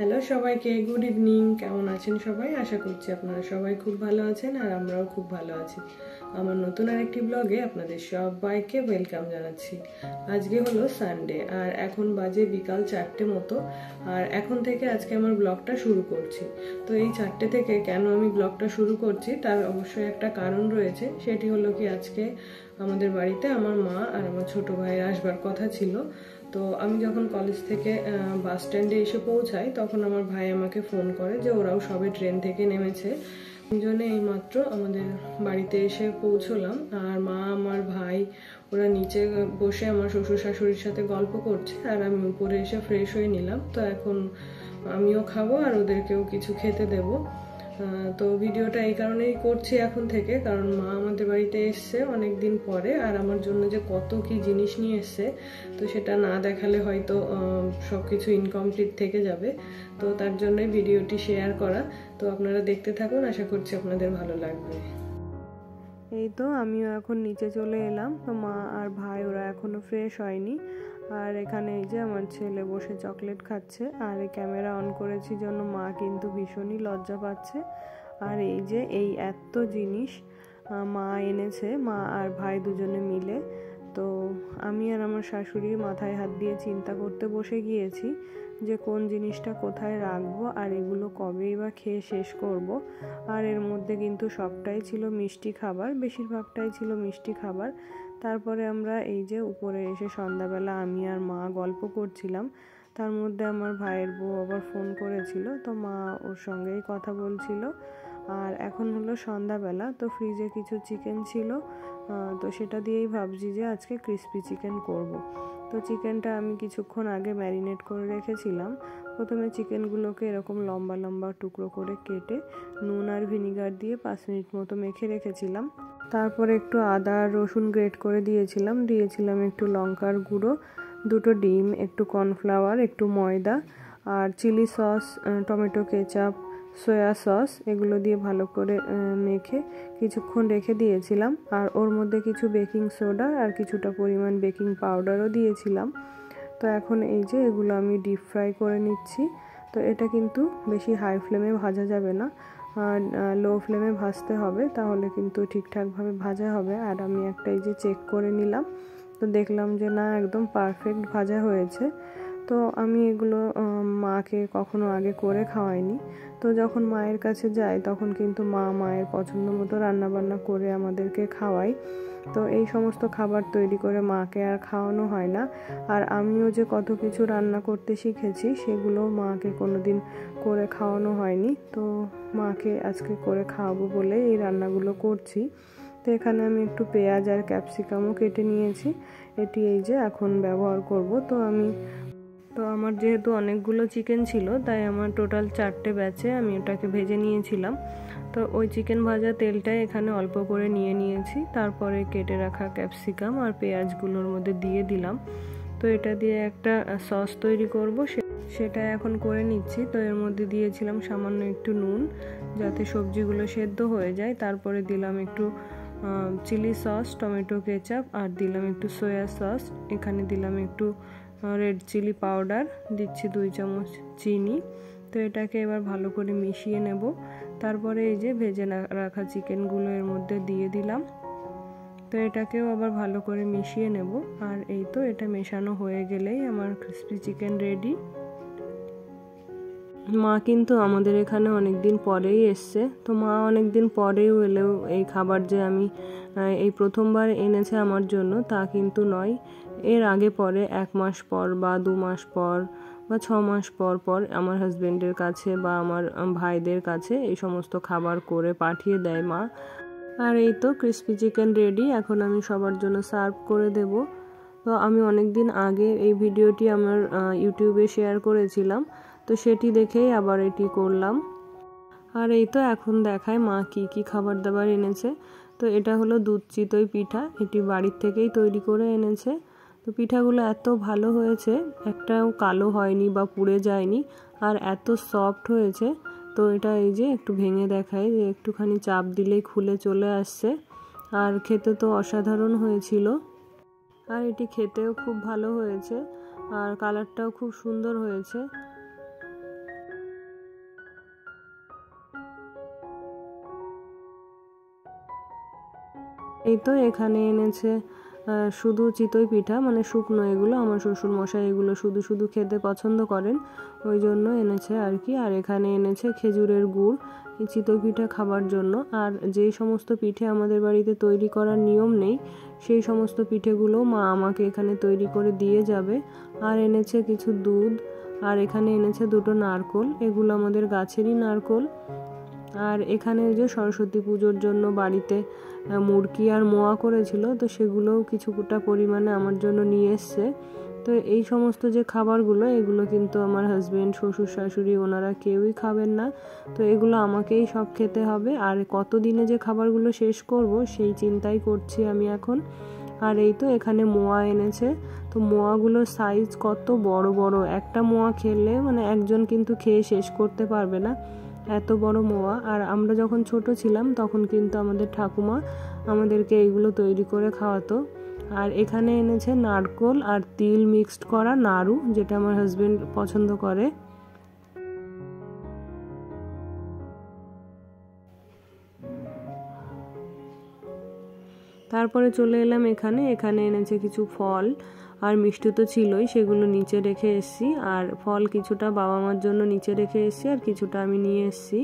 Hello সবাইকে, good evening. কেমন আছেন সবাই? আশা করছি আপনারা সবাই খুব ভালো আছেন আর আমরাও খুব ভালো আছি। আমার নতুন আরেকটি ব্লগে আপনাদের সবাইকে ওয়েলকাম জানাচ্ছি। আজকে হলো সানডে আর এখন বাজে বিকাল 4টে মতো। আর এখন থেকে আজকে আমার ব্লগটা শুরু করছি। তো এই 4টে থেকে কেন আমি ব্লগটা শুরু করছি তার অবশ্যই একটা কারণ রয়েছে। সেটি হলো কি, আজকে আমাদের বাড়িতে আমার মা আর আমার ছোট ভাইয়ের আসবার কথা ছিল। তো আমি যখন কলেজ থেকে বাস স্ট্যান্ডে এসে পৌঁছাই তখন আমার ভাই আমাকে ফোন করে যে ওরাও সবে ট্রেন থেকে নেমেছে। তিনজনে এইমাত্র আমাদের বাড়িতে এসে পৌঁছলাম। আর মা, আমার ভাই ওরা নিচে বসে আমার শ্বশুর শাশুড়ির সাথে গল্প করছে আর আমি উপরে এসে ফ্রেশ হয়ে নিলাম। তো এখন আমিও খাবো আর ওদেরকেও কিছু খেতে দেবো। তো ভিডিওটা এই কারণেই করছি এখন থেকে, কারণ মা আমাদের বাড়িতে এসছে অনেক দিন পরে আর আমার জন্য যে কত কি জিনিস নিয়ে এসছে, তো সেটা না দেখালে হয়তো সবকিছু ইনকমপ্লিট থেকে যাবে। তো তার জন্যই ভিডিওটি শেয়ার করা। তো আপনারা দেখতে থাকুন, আশা করছি আপনাদের ভালো লাগবে। এই তো আমিও এখন নিচে চলে এলাম। তো মা আর ভাই ওরা এখনো ফ্রেশ হয়নি। আর এখানে এই যে আমার ছেলে বসে চকলেট খাচ্ছে আর এই ক্যামেরা অন করেছি জন্য মা কিন্তু ভীষণই লজ্জা পাচ্ছে। আর এই যে এই এত জিনিস মা এনেছে, মা আর ভাই দুজনে মিলে। তো আমি আর আমার শাশুড়ি মাথায় হাত দিয়ে চিন্তা করতে বসে গিয়েছি যে কোন জিনিসটা কোথায় রাখবো আর এগুলো কবেই বা খেয়ে শেষ করব। আর এর মধ্যে কিন্তু সবটাই ছিল মিষ্টি খাবার, বেশিরভাগটাই ছিল মিষ্টি খাবার। তারপরে আমরা এই যে উপরে এসে সন্ধ্যাবেলা আমি আর মা গল্প করছিলাম। তার মধ্যে আমার ভাইয়ের বউ আবার ফোন করেছিল, তো মা ওর সঙ্গেই কথা বলছিল। আর এখন হলো সন্ধ্যাবেলা, তো ফ্রিজে কিছু চিকেন ছিল, তো সেটা দিয়েই ভাবছি যে আজকে ক্রিসপি চিকেন করব। তো চিকেনটা আমি কিছুক্ষণ আগে ম্যারিনেট করে রেখেছিলাম। প্রথমে চিকেনগুলোকে এরকম লম্বা লম্বা টুকরো করে কেটে নুন আর ভিনিগার দিয়ে 5 মিনিট মতো মেখে রেখেছিলাম। তারপরে একটু আদা আর রসুন গ্রেট করে দিয়েছিলাম একটু লঙ্কার গুঁড়ো, 2টো ডিম, একটু কর্নফ্লাওয়ার, একটু ময়দা আর chilli sauce, tomato ketchup, soya sauce, এগুলো দিয়ে ভালো করে মেখে কিছুক্ষণ রেখে দিয়েছিলাম। আর ওর মধ্যে কিছু বেকিং সোডা আর কিছুটা পরিমাণ বেকিং পাউডারও দিয়েছিলাম। তো এখন এই যে এগুলো আমি ডিপ ফ্রাই করে নিচ্ছি। তো এটা কিন্তু বেশি হাই ফ্লেমে ভাজা যাবে না, লো ফ্লেমে ভাজতে হবে, তাহলে কিন্তু ঠিকঠাকভাবে ভাজা হবে। আর আমি একটা এই যে চেক করে নিলাম, তো দেখলাম যে না, একদম পারফেক্ট ভাজা হয়েছে। তো আমি এগুলো মাকে কখনো আগে করে খাওয়াইনি। তো যখন মায়ের কাছে যাই তখন কিন্তু মায়ের পছন্দ মতো রান্নাবান্না করে আমাদেরকে খাওয়াই। তো এই সমস্ত খাবার তৈরি করে মাকে আর খাওয়ানো হয় না। আর আমিও যে কত কিছু রান্না করতে শিখেছি সেগুলো মাকে কোনোদিন করে খাওয়ানো হয়নি। তো মাকে আজকে করে খাওয়াবো বলে এই রান্নাগুলো করছি। তো এখানে আমি একটু পেঁয়াজ আর ক্যাপসিকামও কেটে নিয়েছি, এটি এই যে এখন ব্যবহার করব। তো আমার যেহেতু অনেকগুলো চিকেন ছিল তাই আমার টোটাল 4টে ব্যাচে আমি ওটাকে ভেজে নিয়েছিলাম। তো ওই চিকেন ভাজা তেলটাই এখানে অল্প করে নিয়েছি। তারপরে কেটে রাখা ক্যাপসিকাম আর পেঁয়াজগুলোর মধ্যে দিয়ে দিলাম। তো এটা দিয়ে একটা সস তৈরি করব, সেটা এখন করে নিচ্ছি। তো এর মধ্যে দিয়েছিলাম সামান্য একটু নুন যাতে সবজিগুলো সেদ্ধ হয়ে যায়। তারপরে দিলাম একটু চিলি সস, টমেটো কেচাপ আর দিলাম একটু সয়া সস। এখানে দিলাম একটু রেড চিলি পাউডার, দিচ্ছি 2 চামচ চিনি। তো এটাকে এবার ভালো করে মিশিয়ে নেব। তারপরে এই যে ভেজে রাখা চিকেনগুলো এর মধ্যে দিয়ে দিলাম। তো এটাকেও আবার ভালো করে মিশিয়ে নেব। আর এই তো এটা মেশানো হয়ে গেলেই আমার ক্রিসপি চিকেন রেডি। মা কিন্তু আমাদের এখানে অনেক দিন পরেই এসছে। তো মা অনেক দিন পরেও এলেও এই খাবার যে আমি এই প্রথমবার এনেছে আমার জন্য তা কিন্তু নয়। এর আগে পরে 1 মাস পর বা 2 মাস পর বা 6 মাস পর পর আমার হাজবেন্ডের কাছে বা আমার ভাইদের কাছে এই সমস্ত খাবার করে পাঠিয়ে দেয় মা। আর এই তো ক্রিসপি চিকেন রেডি, এখন আমি সবার জন্য সার্ভ করে দেব। তো আমি অনেক দিন আগে এই ভিডিওটি আমার ইউটিউবে শেয়ার করেছিলাম, তো সেটি দেখেই আবার এটি করলাম। আর এই তো এখন দেখায় মা কি খাবার দাবার এনেছে। তো এটা হলো দুধ চিতই পিঠা, এটি বাড়ির থেকেই তৈরি করে এনেছে। তো পিঠাগুলো এত ভালো হয়েছে, একটাও কালো হয়নি বা পুড়ে যায়নি আর এত সফট হয়েছে। তো এটা এই যে একটু ভেঙে দেখায় যে একটুখানি চাপ দিলেই খুলে চলে আসছে। আর খেতে তো অসাধারণ হয়েছিল। আর এটি খেতেও খুব ভালো হয়েছে আর কালারটাও খুব সুন্দর হয়েছে। এই তো এখানে এনেছে শুধু চিতই পিঠা, মানে শুকনো এগুলো। আমার শ্বশুর মশাই এগুলো শুধু শুধু খেতে পছন্দ করেন, ওই জন্য এনেছে আর কি। আর এখানে এনেছে খেজুরের গুড় এই চিতই পিঠা খাবার জন্য। আর যেই সমস্ত পিঠে আমাদের বাড়িতে তৈরি করার নিয়ম নেই সেই সমস্ত পিঠেগুলো মা আমাকে এখানে তৈরি করে দিয়ে যাবে। আর এনেছে কিছু দুধ, আর এখানে এনেছে দুটো নারকোল, এগুলো আমাদের গাছেরই নারকোল। আর এখানে যে সরস্বতী পুজোর জন্য বাড়িতে মুরকি আর মোয়া করেছিল, তো সেগুলোও কিছুটা পরিমাণে আমার জন্য নিয়ে এসছে। তো এই সমস্ত যে খাবারগুলো, এগুলো কিন্তু আমার হাজবেন্ড, শ্বশুর শাশুড়ি ওনারা কেউই খাবেন না, তো এগুলো আমাকেই সব খেতে হবে। আর কতদিনে যে খাবারগুলো শেষ করব সেই চিন্তাই করছি আমি এখন। আর এই তো এখানে মোয়া এনেছে, তো মোয়াগুলোর সাইজ কত বড় বড়, একটা মোয়া খেলে মানে একজন কিন্তু খেয়ে শেষ করতে পারবে না, এত বড় মোয়া। আর আমরা যখন ছোট ছিলাম তখন কিন্তু আমাদের ঠাকুমা আমাদেরকে এইগুলো তৈরি করে খাওয়াতো। আর এখানে এনেছে নারকোল আর তিল মিক্সড করা নাড়ু, যেটা আমার হাজবেন্ড পছন্দ করে। তারপরে চলে এলাম এখানে এনেছে কিছু ফল আর মিষ্টি তো ছিলই, সেগুলো নিচে রেখে এসেছি। আর ফল কিছুটা বাবা মার জন্য নিচে রেখে এসেছি, আর কিছুটা আমি নিয়ে এসেছি।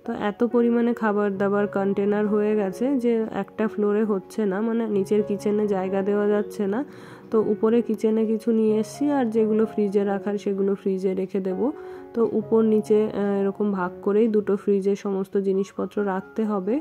তো এত পরিমাণে খাবার দাবার কন্টেনার হয়ে গেছে যে একটা ফ্লোরে হচ্ছে না, মানে নিচের কিচেনে জায়গা দেওয়া যাচ্ছে না। তো উপরে কিচেনে কিছু নিয়ে এসেছি, আর যেগুলো ফ্রিজে রাখার সেগুলো ফ্রিজে রেখে দেব। তো উপর নিচে এরকম ভাগ করেই দুটো ফ্রিজে সমস্ত জিনিসপত্র রাখতে হবে।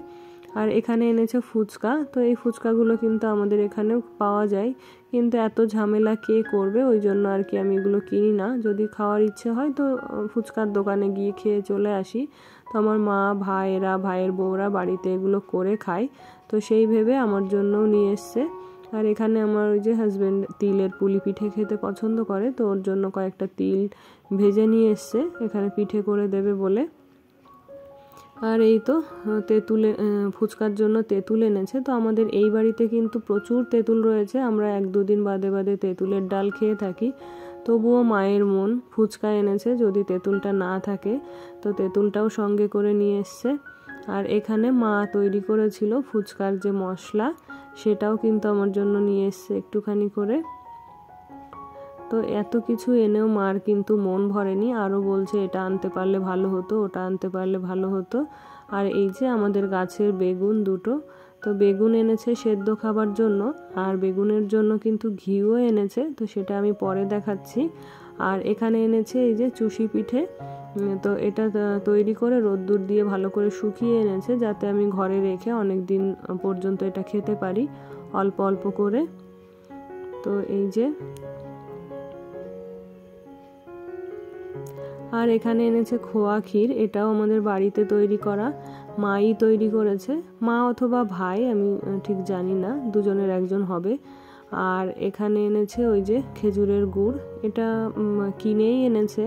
আর এখানে এনেছে ফুচকা, তো এই ফুচকাগুলো কিন্তু আমাদের এখানেও পাওয়া যায়, কিন্তু এত ঝামেলা কে করবে, ওই জন্য আর কি আমি এগুলো কিনি না। যদি খাওয়ার ইচ্ছে হয় তো ফুচকার দোকানে গিয়ে খেয়ে চলে আসি। তো আমার মা, ভাইয়েরা, ভাইয়ের বউরা বাড়িতে এগুলো করে খায়, তো সেই ভেবে আমার জন্যও নিয়ে এসছে। আর এখানে আমার ওই যে হাজবেন্ড তিলের পুলি পিঠে খেতে পছন্দ করে, তো ওর জন্য কয়েকটা তিল ভেজে নিয়ে এসছে এখানে পিঠে করে দেবে বলে। আর এই তো তেঁতুলে ফুচকার জন্য তেঁতুল এনেছে। তো আমাদের এই বাড়িতে কিন্তু প্রচুর তেঁতুল রয়েছে, আমরা 1-2 দিন বাদে বাদে তেঁতুলের ডাল খেয়ে থাকি। তবুও মায়ের মন, ফুচকা এনেছে, যদি তেঁতুলটা না থাকে তো তেঁতুলটাও সঙ্গে করে নিয়ে এসছে। আর এখানে মা তৈরি করেছিল ফুচকার যে মশলা, সেটাও কিন্তু আমার জন্য নিয়ে এসছে একটুখানি করে। তো এত কিছু এনেও মার কিন্তু মন ভরেনি, আরও বলছে এটা আনতে পারলে ভালো হতো, ওটা আনতে পারলে ভালো হতো। আর এই যে আমাদের গাছের বেগুন দুটো, তো বেগুন এনেছে সেদ্ধ খাবার জন্য, আর বেগুনের জন্য কিন্তু ঘিও এনেছে, তো সেটা আমি পরে দেখাচ্ছি। আর এখানে এনেছে এই যে চুষি পিঠে, তো এটা তৈরি করে রোদ্দুর দিয়ে ভালো করে শুকিয়ে এনেছে, যাতে আমি ঘরে রেখে অনেক দিন পর্যন্ত এটা খেতে পারি অল্প অল্প করে। তো এই যে, আর এখানে এনেছে খোয়া ক্ষীর, এটাও আমাদের বাড়িতে তৈরি করা, মাই তৈরি করেছে, মা অথবা ভাই, আমি ঠিক জানি না, দুজনের একজন হবে। আর এখানে এনেছে ওই যে খেজুরের গুড়, এটা কিনেই এনেছে,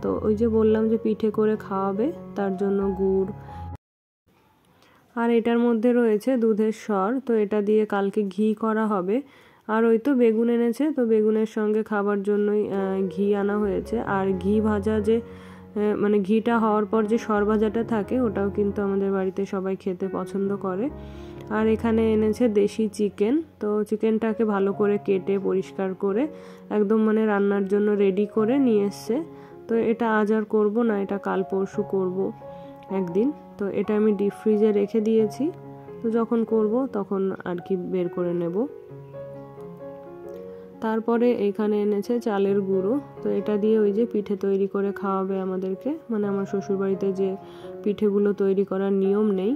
তো ওই যে বললাম যে পিঠে করে খাওয়াবে তার জন্য গুড়। আর এটার মধ্যে রয়েছে দুধের সর, তো এটা দিয়ে কালকে ঘি করা হবে। আর ওই তো বেগুন এনেছে, তো বেগুনের সঙ্গে খাবার জন্যই ঘি আনা হয়েছে। আর ঘি ভাজা যে মানে ঘিটা হওয়ার পর যে সর ভাজাটা থাকে, ওটাও কিন্তু আমাদের বাড়িতে সবাই খেতে পছন্দ করে। আর এখানে এনেছে দেশি চিকেন, তো চিকেনটাকে ভালো করে কেটে পরিষ্কার করে একদম মানে রান্নার জন্য রেডি করে নিয়ে এসছে। তো এটা আজ আর করবো না, এটা কাল পরশু করব একদিন। তো এটা আমি ডিপ ফ্রিজে রেখে দিয়েছি, তো যখন করব তখন আর কি বের করে নেব। তারপরে এখানে এনেছে চালের গুঁড়ো, তো এটা দিয়ে ওই যে পিঠে তৈরি করে খাওয়াবে আমাদেরকে, মানে আমার শ্বশুরবাড়িতে যে পিঠেগুলো তৈরি করার নিয়ম নেই।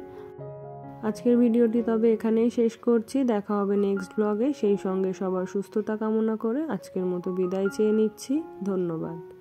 আজকের ভিডিওটি তবে এখানেই শেষ করছি, দেখা হবে নেক্সট ব্লগে। সেই সঙ্গে সবার সুস্থতা কামনা করে আজকের মতো বিদায় চেয়ে নিচ্ছি। ধন্যবাদ।